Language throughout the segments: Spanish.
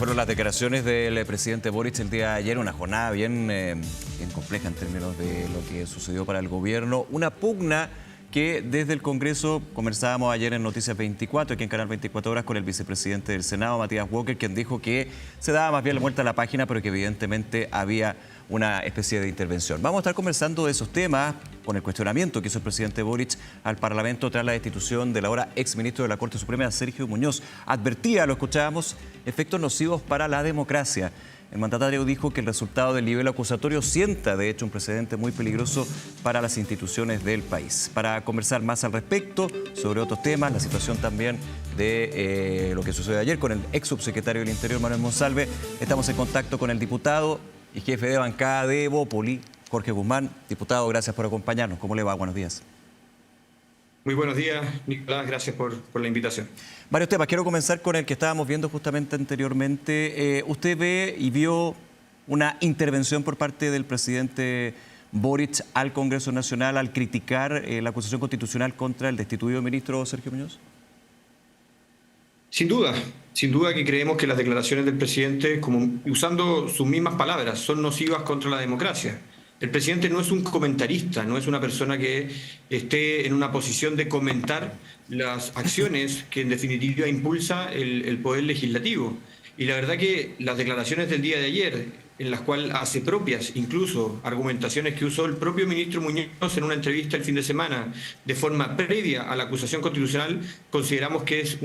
fueron las declaraciones del presidente Boric el día de ayer, una jornada bien compleja en términos de lo que sucedió para el gobierno. Una pugna que desde el Congreso conversábamos ayer en Noticias 24, aquí en Canal 24 Horas, con el vicepresidente del Senado, Matías Walker, quien dijo que se daba más bien la vuelta a la página, pero que evidentemente había una especie de intervención. Vamos a estar conversando de esos temas con el cuestionamiento que hizo el presidente Boric al Parlamento tras la destitución del ahora exministro de la Corte Suprema, Sergio Muñoz. Advertía, lo escuchábamos, efectos nocivos para la democracia. El mandatario dijo que el resultado del nivel acusatorio sienta, de hecho, un precedente muy peligroso para las instituciones del país. Para conversar más al respecto, sobre otros temas, la situación también de lo que sucedió ayer con el ex subsecretario del Interior, Manuel Monsalve, estamos en contacto con el diputado y jefe de bancada de Evópoli, Jorge Guzmán. Diputado, gracias por acompañarnos. ¿Cómo le va? Buenos días. Muy buenos días, Nicolás. Gracias por la invitación. Varios temas. Quiero comenzar con el que estábamos viendo justamente anteriormente. ¿Usted ve y vio una intervención por parte del presidente Boric al Congreso Nacional al criticar la acusación constitucional contra el destituido ministro Sergio Muñoz? Sin duda que creemos que las declaraciones del presidente, como usando sus mismas palabras, son nocivas contra la democracia. El presidente no es un comentarista, no es una persona que esté en una posición de comentar las acciones que en definitiva impulsa el Poder Legislativo. Y la verdad que las declaraciones del día de ayer, en las cuales hace propias incluso argumentaciones que usó el propio ministro Muñoz en una entrevista el fin de semana de forma previa a la acusación constitucional, consideramos que es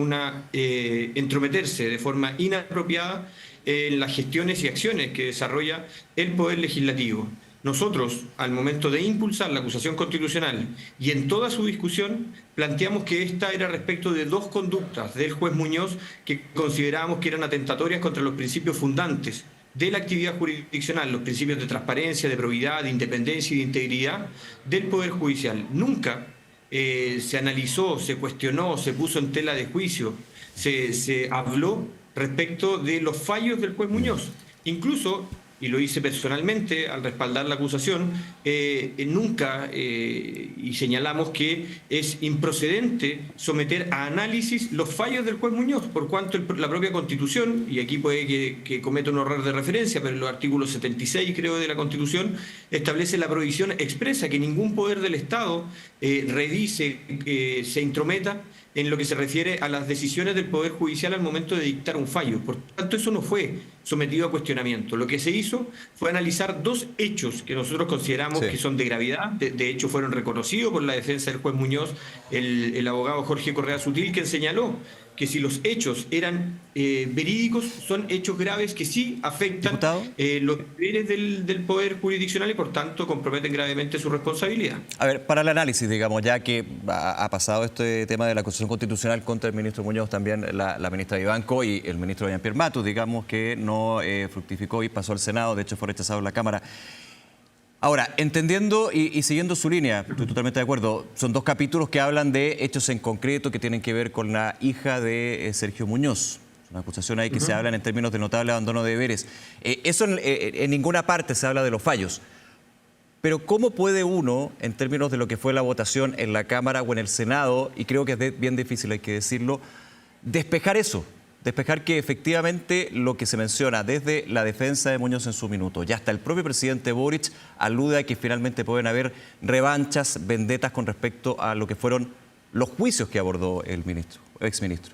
entrometerse de forma inapropiada en las gestiones y acciones que desarrolla el Poder Legislativo. Nosotros, al momento de impulsar la acusación constitucional y en toda su discusión, planteamos que esta era respecto de dos conductas del juez Muñoz que considerábamos que eran atentatorias contra los principios fundantes de la actividad jurisdiccional, los principios de transparencia, de probidad, de independencia y de integridad del Poder Judicial. Nunca se analizó, se cuestionó, se puso en tela de juicio, se habló respecto de los fallos del juez Muñoz. Incluso, y lo hice personalmente al respaldar la acusación, nunca, y señalamos que es improcedente someter a análisis los fallos del juez Muñoz, por cuanto la propia Constitución, y aquí puede que cometa un error de referencia, pero el artículo 76, creo, de la Constitución, establece la prohibición expresa que ningún poder del Estado revise, se intrometa en lo que se refiere a las decisiones del Poder Judicial al momento de dictar un fallo. Por tanto, eso no fue sometido a cuestionamiento. Lo que se hizo fue analizar dos hechos que nosotros consideramos que son de gravedad. De hecho, fueron reconocidos por la defensa del juez Muñoz, el abogado Jorge Correa Sutil, quien señaló que si los hechos eran verídicos, son hechos graves que sí afectan los deberes del Poder Jurisdiccional y, por tanto, comprometen gravemente su responsabilidad. A ver, para el análisis, digamos, ya que ha pasado este tema de la acusación constitucional contra el ministro Muñoz, también la ministra Vivanco y el ministro Jean-Pierre Matus, digamos, que no fructificó y pasó al Senado, de hecho fue rechazado en la Cámara. Ahora, entendiendo y siguiendo su línea, estoy totalmente de acuerdo, son dos capítulos que hablan de hechos en concreto que tienen que ver con la hija de Sergio Muñoz. Una acusación ahí que se hablan en términos de notable abandono de deberes. Eso en ninguna parte se habla de los fallos. Pero ¿cómo puede uno, en términos de lo que fue la votación en la Cámara o en el Senado, y creo que es bien difícil, hay que decirlo, despejar eso? Despejar que efectivamente lo que se menciona desde la defensa de Muñoz en su minuto y hasta el propio presidente Boric alude a que finalmente pueden haber revanchas, vendetas con respecto a lo que fueron los juicios que abordó el exministro.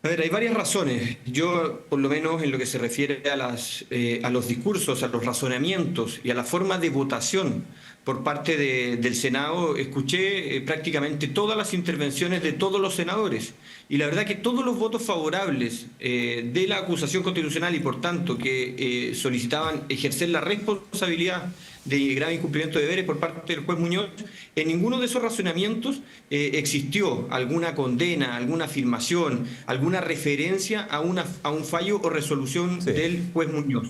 A ver, hay varias razones. Yo, por lo menos en lo que se refiere a los discursos, a los razonamientos y a la forma de votación por parte del Senado, escuché prácticamente todas las intervenciones de todos los senadores. Y la verdad que todos los votos favorables de la acusación constitucional y, por tanto, que solicitaban ejercer la responsabilidad de grave incumplimiento de deberes por parte del juez Muñoz, en ninguno de esos razonamientos existió alguna condena, alguna afirmación, alguna referencia a un fallo o resolución del juez Muñoz.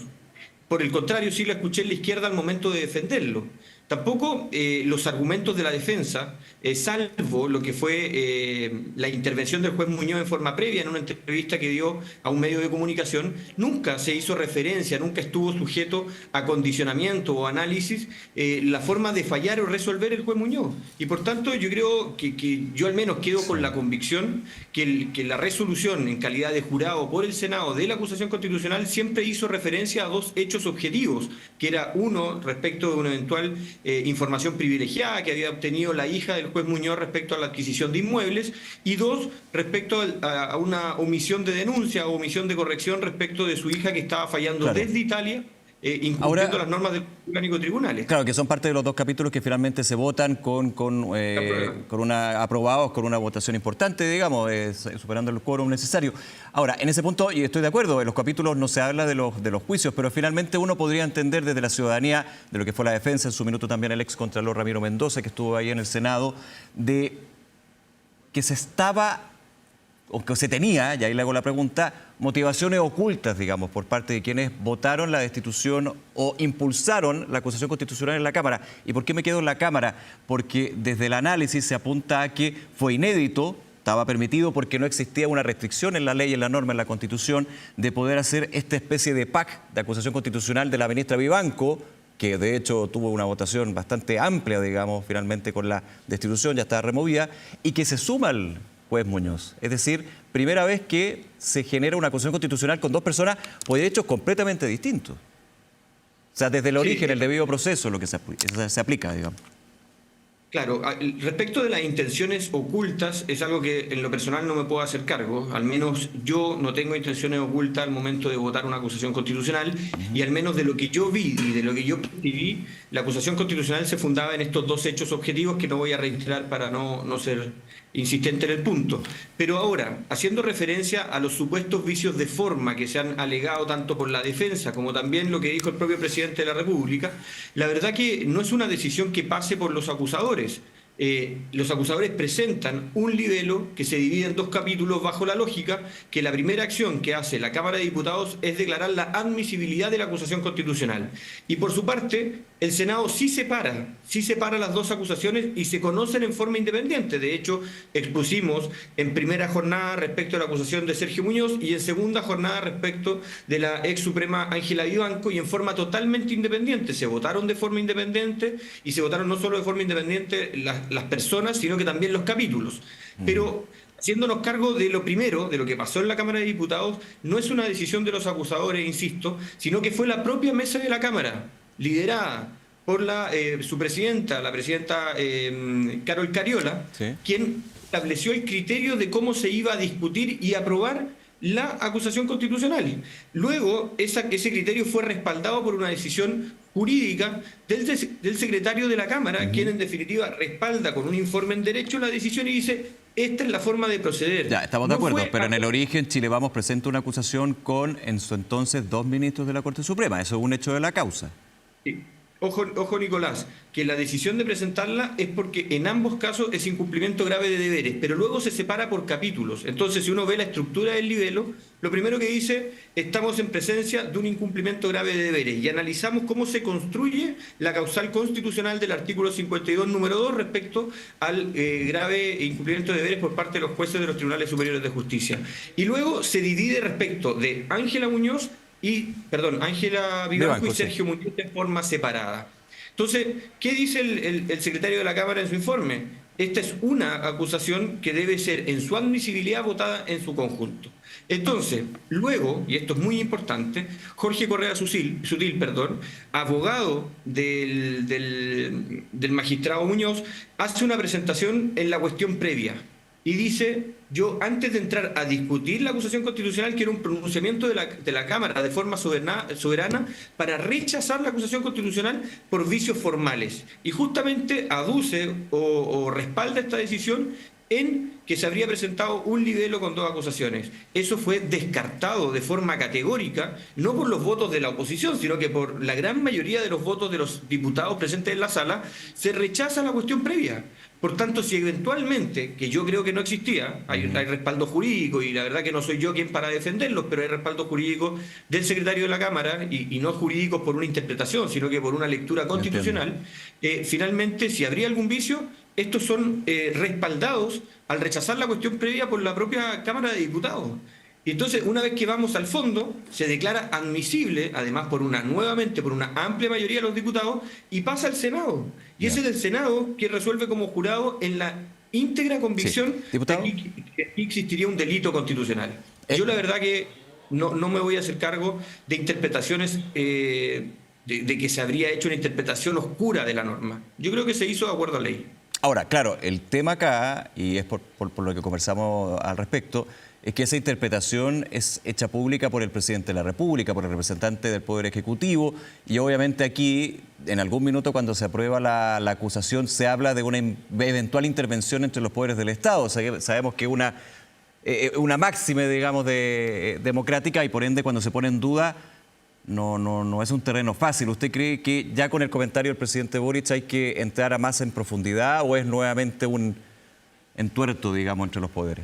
Por el contrario, sí la escuché en la izquierda al momento de defenderlo. Tampoco los argumentos de la defensa, salvo lo que fue la intervención del juez Muñoz en forma previa en una entrevista que dio a un medio de comunicación, nunca se hizo referencia, nunca estuvo sujeto a condicionamiento o análisis la forma de fallar o resolver el juez Muñoz. Y por tanto yo creo que yo al menos quedo con la convicción que la resolución en calidad de jurado por el Senado de la acusación constitucional siempre hizo referencia a dos hechos objetivos, que era uno respecto de una eventual información privilegiada que había obtenido la hija del juez Muñoz respecto a la adquisición de inmuebles, y dos, respecto a una omisión de denuncia o omisión de corrección respecto de su hija que estaba fallando desde Italia, incumpliendo las normas del orgánico tribunales. Claro, que son parte de los dos capítulos que finalmente se votan aprobados con una votación importante, digamos, superando el quórum necesario. Ahora, en ese punto, y estoy de acuerdo, en los capítulos no se habla de los juicios, pero finalmente uno podría entender desde la ciudadanía, de lo que fue la defensa, en su minuto también el excontralor Ramiro Mendoza, que estuvo ahí en el Senado, de que se estaba, o que se tenía, y ahí le hago la pregunta, motivaciones ocultas, digamos, por parte de quienes votaron la destitución o impulsaron la acusación constitucional en la Cámara. ¿Y por qué me quedo en la Cámara? Porque desde el análisis se apunta a que fue inédito, estaba permitido porque no existía una restricción en la ley, en la norma, en la Constitución, de poder hacer esta especie de PAC de acusación constitucional de la ministra Vivanco, que de hecho tuvo una votación bastante amplia, digamos, finalmente con la destitución, ya estaba removida, y que se suma al juez Muñoz. Es decir, primera vez que se genera una acusación constitucional con dos personas por derechos completamente distintos. O sea, desde el origen, el debido proceso, lo que se aplica, digamos. Claro, respecto de las intenciones ocultas, es algo que en lo personal no me puedo hacer cargo. Al menos yo no tengo intenciones ocultas al momento de votar una acusación constitucional, y al menos de lo que yo vi y de lo que yo percibí, la acusación constitucional se fundaba en estos dos hechos objetivos que no voy a reiterar para no ser insistente en el punto. Pero ahora, haciendo referencia a los supuestos vicios de forma que se han alegado tanto por la defensa como también lo que dijo el propio presidente de la República, la verdad que no es una decisión que pase por los acusadores. Los acusadores presentan un libelo que se divide en dos capítulos bajo la lógica que la primera acción que hace la Cámara de Diputados es declarar la admisibilidad de la acusación constitucional. Y por su parte, el Senado sí separa las dos acusaciones y se conocen en forma independiente. De hecho, expusimos en primera jornada respecto a la acusación de Sergio Muñoz y en segunda jornada respecto de la ex suprema Ángela Vivanco, y en forma totalmente independiente. Se votaron de forma independiente, y se votaron no solo de forma independiente las personas, sino que también los capítulos. Pero haciéndonos cargo de lo primero, de lo que pasó en la Cámara de Diputados, no es una decisión de los acusadores, insisto, sino que fue la propia mesa de la Cámara, liderada por su presidenta, la presidenta Carol Cariola, quien estableció el criterio de cómo se iba a discutir y aprobar la acusación constitucional. Luego, ese criterio fue respaldado por una decisión jurídica del secretario de la Cámara, quien en definitiva respalda con un informe en derecho la decisión y dice: esta es la forma de proceder. Ya, estamos de acuerdo, pero en el origen Chile Vamos presenta una acusación con, en su entonces, 2 ministros de la Corte Suprema. Eso es un hecho de la causa. Sí. Ojo, Nicolás, que la decisión de presentarla es porque en ambos casos es incumplimiento grave de deberes, pero luego se separa por capítulos. Entonces, si uno ve la estructura del libelo, lo primero que dice: estamos en presencia de un incumplimiento grave de deberes, y analizamos cómo se construye la causal constitucional del artículo 52, número 2, respecto al grave incumplimiento de deberes por parte de los jueces de los tribunales superiores de justicia. Y luego se divide respecto de Ángela Vivanco y Sergio Muñoz de forma separada. Entonces, ¿qué dice el secretario de la Cámara en su informe? Esta es una acusación que debe ser en su admisibilidad votada en su conjunto. Entonces, luego, y esto es muy importante, Jorge Correa Sutil, abogado del magistrado Muñoz, hace una presentación en la cuestión previa y dice: yo, antes de entrar a discutir la acusación constitucional, quiero un pronunciamiento de la Cámara de forma soberana para rechazar la acusación constitucional por vicios formales. Y justamente aduce o respalda esta decisión en que se habría presentado un libelo con 2 acusaciones. Eso fue descartado de forma categórica, no por los votos de la oposición, sino que por la gran mayoría de los votos de los diputados presentes en la sala, se rechaza la cuestión previa. Por tanto, si eventualmente, que yo creo que no existía, hay respaldo jurídico y la verdad que no soy yo quien para defenderlos, pero hay respaldo jurídico del secretario de la Cámara y no jurídicos por una interpretación, sino que por una lectura constitucional, finalmente, si habría algún vicio, estos son respaldados al rechazar la cuestión previa por la propia Cámara de Diputados. Y entonces, una vez que vamos al fondo, se declara admisible, además nuevamente por una amplia mayoría de los diputados, y pasa al Senado. Y ese es el Senado que resuelve como jurado en la íntegra convicción de que aquí existiría un delito constitucional. Yo la verdad que no me voy a hacer cargo de interpretaciones de que se habría hecho una interpretación oscura de la norma. Yo creo que se hizo de acuerdo a ley. Ahora, claro, el tema acá, y es por lo que conversamos al respecto, es que esa interpretación es hecha pública por el presidente de la República, por el representante del Poder Ejecutivo, y obviamente aquí, en algún minuto cuando se aprueba la acusación, se habla de una eventual intervención entre los poderes del Estado. Sabemos que una máxima, digamos, democrática, y por ende cuando se pone en duda, no es un terreno fácil. ¿Usted cree que ya con el comentario del presidente Boric hay que entrar más en profundidad o es nuevamente un entuerto, digamos, entre los poderes?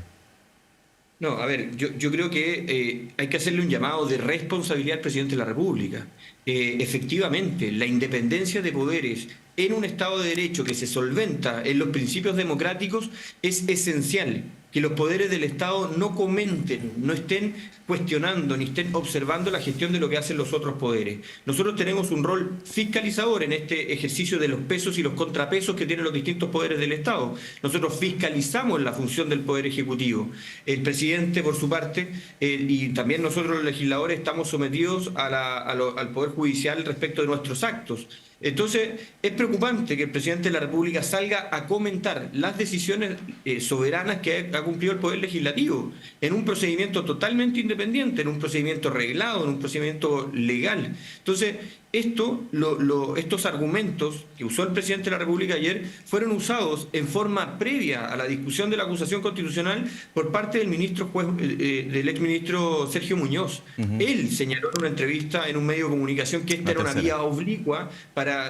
No, a ver, yo creo que hay que hacerle un llamado de responsabilidad al presidente de la República. Efectivamente, la independencia de poderes en un Estado de Derecho que se solventa en los principios democráticos es esencial. Que los poderes del Estado no comenten, no estén cuestionando ni estén observando la gestión de lo que hacen los otros poderes. Nosotros tenemos un rol fiscalizador en este ejercicio de los pesos y los contrapesos que tienen los distintos poderes del Estado. Nosotros fiscalizamos la función del Poder Ejecutivo. El presidente, por su parte, y también nosotros los legisladores estamos sometidos al Poder Judicial respecto de nuestros actos. Entonces, es preocupante que el presidente de la República salga a comentar las decisiones soberanas que ha cumplido el Poder Legislativo en un procedimiento totalmente independiente, en un procedimiento reglado, en un procedimiento legal. Entonces, estos argumentos que usó el presidente de la República ayer fueron usados en forma previa a la discusión de la acusación constitucional por parte del del exministro Sergio Muñoz. Él señaló en una entrevista en un medio de comunicación que esta era una vía oblicua para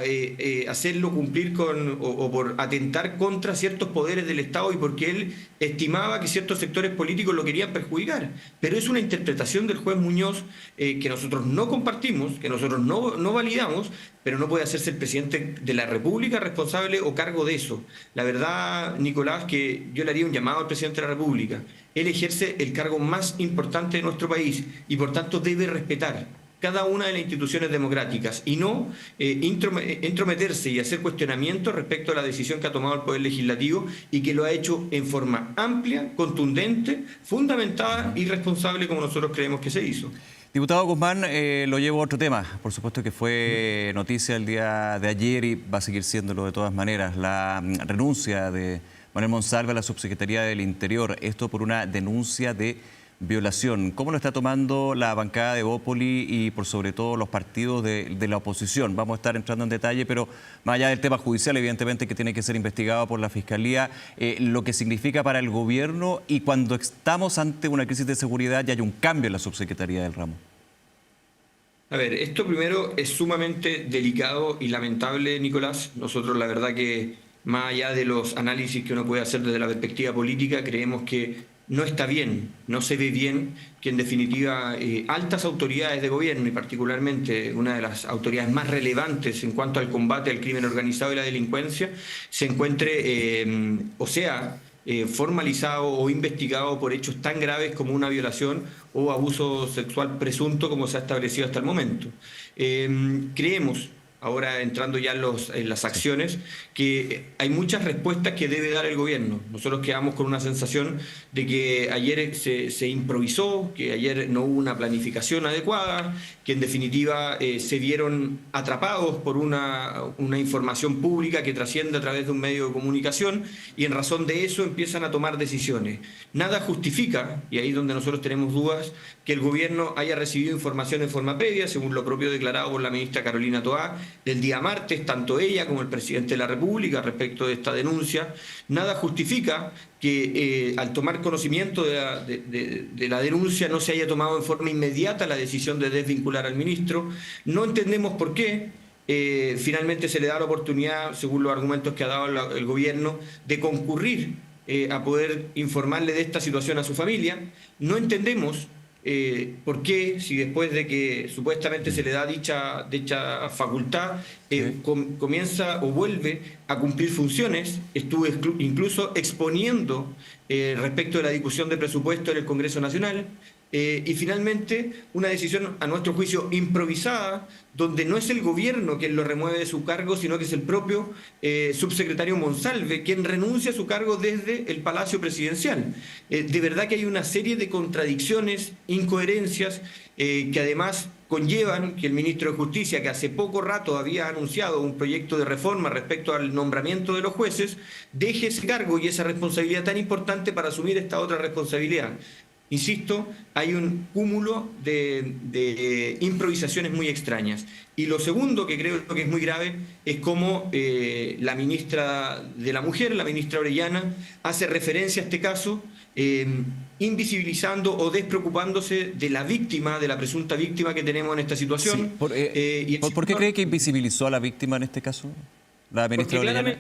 hacerlo cumplir o por atentar contra ciertos poderes del Estado y porque él estimaba que ciertos sectores políticos lo querían perjudicar. Pero es una interpretación del juez Muñoz que nosotros no compartimos, que nosotros no validamos, pero no puede hacerse el presidente de la República responsable o cargo de eso. La verdad, Nicolás, que yo le haría un llamado al presidente de la República. Él ejerce el cargo más importante de nuestro país y por tanto debe respetar cada una de las instituciones democráticas y no entrometerse y hacer cuestionamientos respecto a la decisión que ha tomado el Poder Legislativo y que lo ha hecho en forma amplia, contundente, fundamentada y responsable como nosotros creemos que se hizo. Diputado Guzmán, lo llevo a otro tema. Por supuesto que fue noticia el día de ayer y va a seguir siéndolo de todas maneras. La renuncia de Manuel Monsalve a la Subsecretaría del Interior. Esto por una denuncia de violación. ¿Cómo lo está tomando la bancada de Evópoli y por sobre todo los partidos de la oposición? Vamos a estar entrando en detalle, pero más allá del tema judicial, evidentemente que tiene que ser investigado por la Fiscalía, lo que significa para el gobierno y cuando estamos ante una crisis de seguridad y hay un cambio en la subsecretaría del ramo. A ver, esto primero es sumamente delicado y lamentable, Nicolás. Nosotros la verdad que más allá de los análisis que uno puede hacer desde la perspectiva política, creemos que no está bien, no se ve bien que en definitiva altas autoridades de gobierno y particularmente una de las autoridades más relevantes en cuanto al combate al crimen organizado y la delincuencia se encuentre formalizado o investigado por hechos tan graves como una violación o abuso sexual presunto como se ha establecido hasta el momento. Creemos, ahora entrando ya en las acciones, que hay muchas respuestas que debe dar el gobierno. Nosotros quedamos con una sensación de que ayer se improvisó, que ayer no hubo una planificación adecuada, que en definitiva se vieron atrapados por una información pública que trasciende a través de un medio de comunicación y en razón de eso empiezan a tomar decisiones. Nada justifica, y ahí es donde nosotros tenemos dudas, que el gobierno haya recibido información en forma previa, según lo propio declarado por la ministra Carolina Toá, del día martes, tanto ella como el presidente de la República, respecto de esta denuncia. Nada justifica que al tomar conocimiento de la denuncia no se haya tomado en forma inmediata la decisión de desvincular al ministro. No entendemos por qué. Finalmente se le da la oportunidad, según los argumentos que ha dado el gobierno, de concurrir a poder informarle de esta situación a su familia. No entendemos por qué, si después de que supuestamente se le da dicha facultad, comienza o vuelve a cumplir funciones. Estuvo incluso exponiendo respecto de la discusión de presupuesto en el Congreso Nacional. Y finalmente una decisión, a nuestro juicio, improvisada, donde no es el gobierno quien lo remueve de su cargo, sino que es el propio subsecretario Monsalve quien renuncia a su cargo desde el Palacio Presidencial. De verdad que hay una serie de contradicciones, incoherencias, que además conllevan que el ministro de Justicia, que hace poco rato había anunciado un proyecto de reforma respecto al nombramiento de los jueces, deje ese cargo y esa responsabilidad tan importante para asumir esta otra responsabilidad. Insisto, hay un cúmulo de improvisaciones muy extrañas. Y lo segundo que creo que es muy grave es cómo la ministra de la Mujer, la ministra Orellana, hace referencia a este caso, invisibilizando o despreocupándose de la víctima, de la presunta víctima que tenemos en esta situación. Sí. ¿Por qué cree que invisibilizó a la víctima en este caso, la ministra Orellana?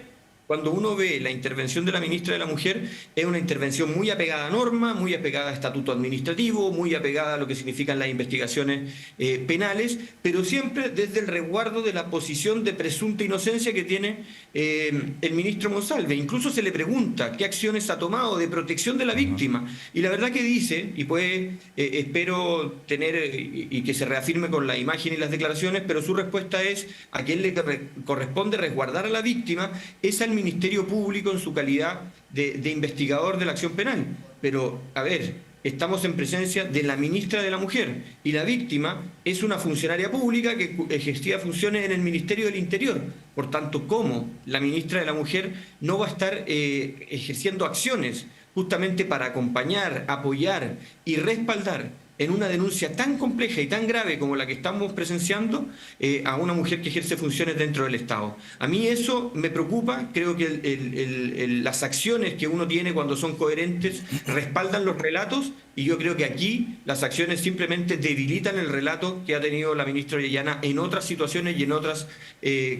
Cuando uno ve la intervención de la ministra de la Mujer, es una intervención muy apegada a norma, muy apegada a estatuto administrativo, muy apegada a lo que significan las investigaciones penales, pero siempre desde el resguardo de la posición de presunta inocencia que tiene el ministro Monsalve. Incluso se le pregunta qué acciones ha tomado de protección de la víctima. Y la verdad que dice, y pues espero tener y que se reafirme con la imagen y las declaraciones, pero su respuesta es: a quien le corresponde resguardar a la víctima es al Ministerio Público en su calidad de investigador de la acción penal. Pero, a ver, estamos en presencia de la ministra de la Mujer y la víctima es una funcionaria pública que ejercía funciones en el Ministerio del Interior. Por tanto, ¿cómo la ministra de la Mujer no va a estar ejerciendo acciones justamente para acompañar, apoyar y respaldar en una denuncia tan compleja y tan grave como la que estamos presenciando a una mujer que ejerce funciones dentro del Estado? A mí eso me preocupa. Creo que las acciones que uno tiene cuando son coherentes respaldan los relatos, y yo creo que aquí las acciones simplemente debilitan el relato que ha tenido la ministra Orellana en otras situaciones y en otros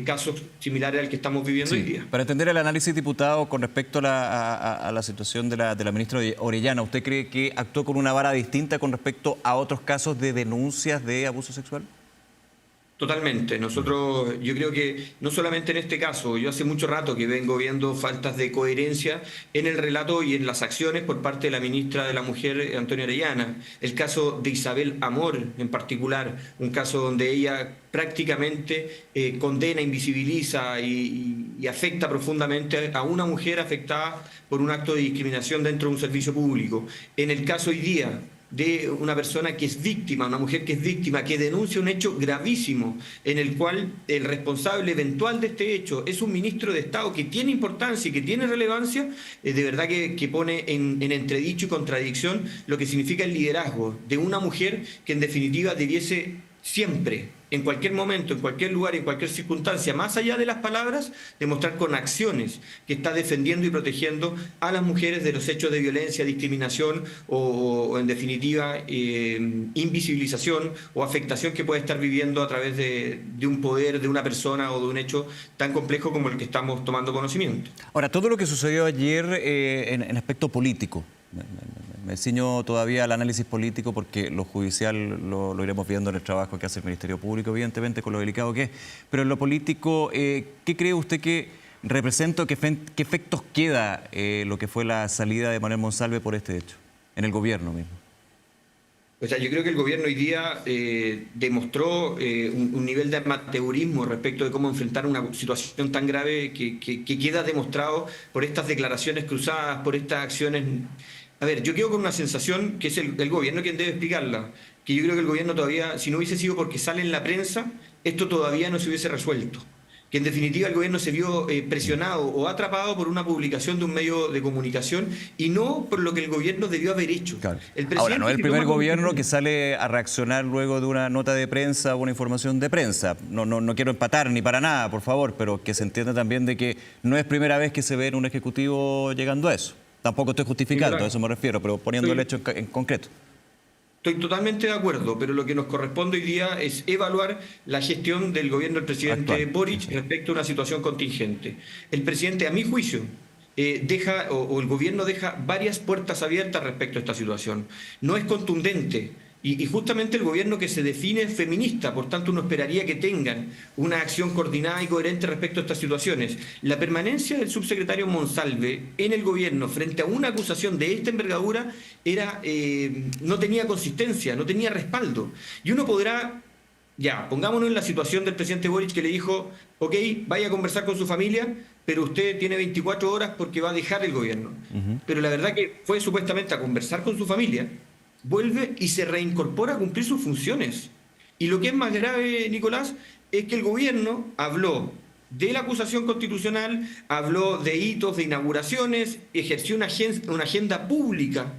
casos similares al que estamos viviendo hoy día. Para entender el análisis, diputado, con respecto a la situación de la ministra Orellana, ¿usted cree que actuó con una vara distinta con respecto a otros casos de denuncias de abuso sexual? Totalmente. Yo creo que no solamente en este caso, yo hace mucho rato que vengo viendo faltas de coherencia en el relato y en las acciones por parte de la ministra de la Mujer, Antonia Orellana. El caso de Isabel Amor en particular, un caso donde ella prácticamente condena, invisibiliza y afecta profundamente a una mujer afectada por un acto de discriminación dentro de un servicio público. En el caso hoy día de una persona que es víctima, una mujer que es víctima, que denuncia un hecho gravísimo en el cual el responsable eventual de este hecho es un ministro de Estado que tiene importancia y que tiene relevancia, de verdad que pone en entredicho y contradicción lo que significa el liderazgo de una mujer que en definitiva debiese siempre, en cualquier momento, en cualquier lugar, en cualquier circunstancia, más allá de las palabras, demostrar con acciones que está defendiendo y protegiendo a las mujeres de los hechos de violencia, discriminación o en definitiva, invisibilización o afectación que puede estar viviendo a través de un poder, de una persona o de un hecho tan complejo como el que estamos tomando conocimiento. Ahora, todo lo que sucedió ayer en aspecto político, me ciño todavía al análisis político porque lo judicial lo iremos viendo en el trabajo que hace el Ministerio Público, evidentemente, con lo delicado que es. Pero en lo político, ¿qué cree usted que representa, qué efectos queda lo que fue la salida de Manuel Monsalve por este hecho, en el gobierno mismo? O sea, yo creo que el gobierno hoy día demostró un nivel de amateurismo respecto de cómo enfrentar una situación tan grave que queda demostrado por estas declaraciones cruzadas, por estas acciones. A ver, yo quedo con una sensación que es el gobierno quien debe explicarla, que yo creo que el gobierno todavía, si no hubiese sido porque sale en la prensa, esto todavía no se hubiese resuelto. que en definitiva el gobierno se vio presionado o atrapado por una publicación de un medio de comunicación y no por lo que el gobierno debió haber hecho. Claro. Ahora, no es el primer gobierno que sale a reaccionar luego de una nota de prensa o una información de prensa. No quiero empatar ni para nada, por favor, pero que se entienda también de que no es primera vez que se ve en un ejecutivo llegando a eso. Tampoco estoy justificando, a eso me refiero, pero poniendo el hecho en concreto. Estoy totalmente de acuerdo, pero lo que nos corresponde hoy día es evaluar la gestión del gobierno del presidente Boric respecto a una situación contingente. El presidente, a mi juicio, el gobierno deja varias puertas abiertas respecto a esta situación. No es contundente. Y justamente el gobierno que se define es feminista, por tanto uno esperaría que tengan una acción coordinada y coherente respecto a estas situaciones. La permanencia del subsecretario Monsalve en el gobierno frente a una acusación de esta envergadura no tenía consistencia, no tenía respaldo. Y uno podrá, pongámonos en la situación del presidente Boric que le dijo, ok, vaya a conversar con su familia, pero usted tiene 24 horas porque va a dejar el gobierno. Pero la verdad que fue supuestamente a conversar con su familia, vuelve y se reincorpora a cumplir sus funciones. Y lo que es más grave, Nicolás, es que el gobierno habló de la acusación constitucional, habló de hitos, de inauguraciones, ejerció una agenda pública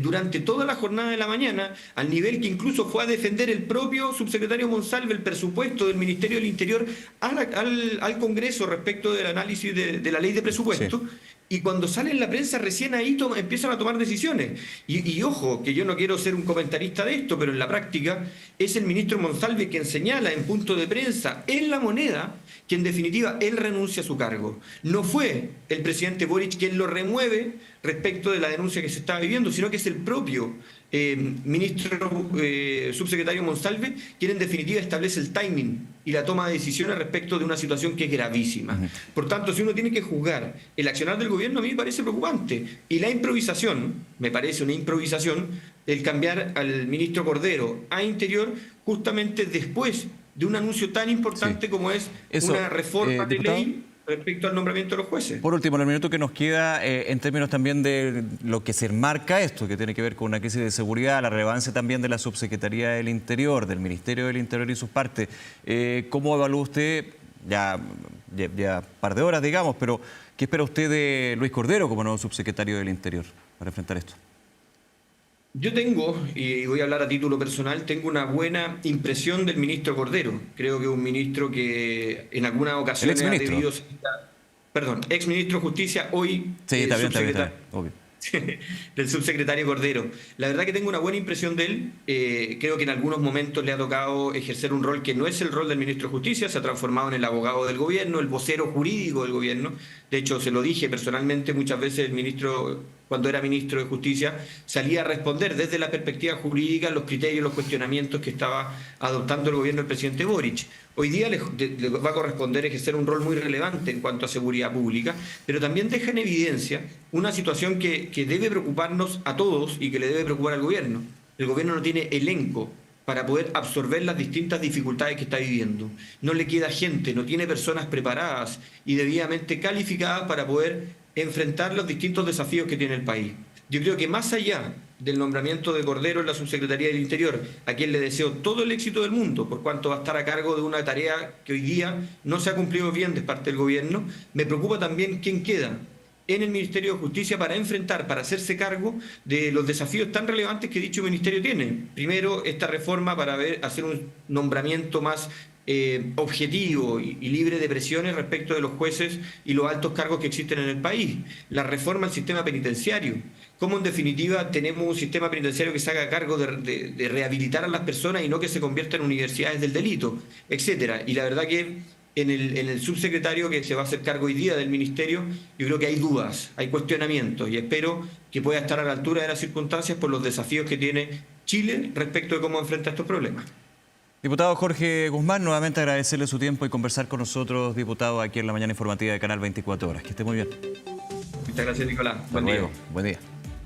durante toda la jornada de la mañana, al nivel que incluso fue a defender el propio subsecretario Monsalve el presupuesto del Ministerio del Interior al Congreso respecto del análisis de la ley de presupuesto. Sí. Y cuando sale en la prensa, recién ahí empiezan a tomar decisiones. Y ojo, que yo no quiero ser un comentarista de esto, pero en la práctica es el ministro Monsalve quien señala en punto de prensa en La Moneda que en definitiva él renuncia a su cargo. No fue el presidente Boric quien lo remueve respecto de la denuncia que se estaba viviendo, sino que es el propio ministro subsecretario Monsalve quien en definitiva establece el timing y la toma de decisiones respecto de una situación que es gravísima. Por tanto, si uno tiene que juzgar el accionar del gobierno, a mí me parece preocupante. Y la improvisación, me parece una improvisación, el cambiar al ministro Cordero a Interior justamente después de un anuncio tan importante como es una reforma de ley respecto al nombramiento de los jueces. Por último, en el minuto que nos queda, en términos también de lo que se enmarca esto, que tiene que ver con una crisis de seguridad, la relevancia también de la Subsecretaría del Interior, del Ministerio del Interior y sus partes, ¿cómo evalúa usted, ya par de horas, digamos, pero qué espera usted de Luis Cordero como nuevo subsecretario del Interior para enfrentar esto? Yo tengo, y voy a hablar a título personal, tengo una buena impresión del ministro Cordero. Creo que es un ministro que en algunas ocasiones ha debido ser, ex ministro de Justicia, hoy está bien, obvio. Del subsecretario Cordero. La verdad que tengo una buena impresión de él. Creo que en algunos momentos le ha tocado ejercer un rol que no es el rol del ministro de Justicia, se ha transformado en el abogado del gobierno, el vocero jurídico del gobierno. De hecho, se lo dije personalmente muchas veces, el ministro, cuando era ministro de Justicia, salía a responder desde la perspectiva jurídica los criterios, los cuestionamientos que estaba adoptando el gobierno del presidente Boric. Hoy día le va a corresponder ejercer un rol muy relevante en cuanto a seguridad pública, pero también deja en evidencia una situación que debe preocuparnos a todos y que le debe preocupar al gobierno. El gobierno no tiene elenco para poder absorber las distintas dificultades que está viviendo. No le queda gente, no tiene personas preparadas y debidamente calificadas para poder enfrentar los distintos desafíos que tiene el país. Yo creo que más allá del nombramiento de Cordero en la Subsecretaría del Interior, a quien le deseo todo el éxito del mundo, por cuanto va a estar a cargo de una tarea que hoy día no se ha cumplido bien de parte del gobierno, me preocupa también quién queda en el Ministerio de Justicia para enfrentar, para hacerse cargo de los desafíos tan relevantes que dicho ministerio tiene. Primero, esta reforma para hacer un nombramiento más objetivo y libre de presiones respecto de los jueces y los altos cargos que existen en el país. La reforma al sistema penitenciario. Cómo en definitiva tenemos un sistema penitenciario que se haga cargo de rehabilitar a las personas y no que se convierta en universidades del delito, etcétera. Y la verdad que en el subsecretario que se va a hacer cargo hoy día del ministerio, yo creo que hay dudas, hay cuestionamientos y espero que pueda estar a la altura de las circunstancias por los desafíos que tiene Chile respecto de cómo enfrenta estos problemas. Diputado Jorge Guzmán, nuevamente agradecerle su tiempo y conversar con nosotros, diputado, aquí en la mañana informativa de Canal 24 Horas. Que esté muy bien. Muchas gracias, Nicolás. Buen día. Buen día.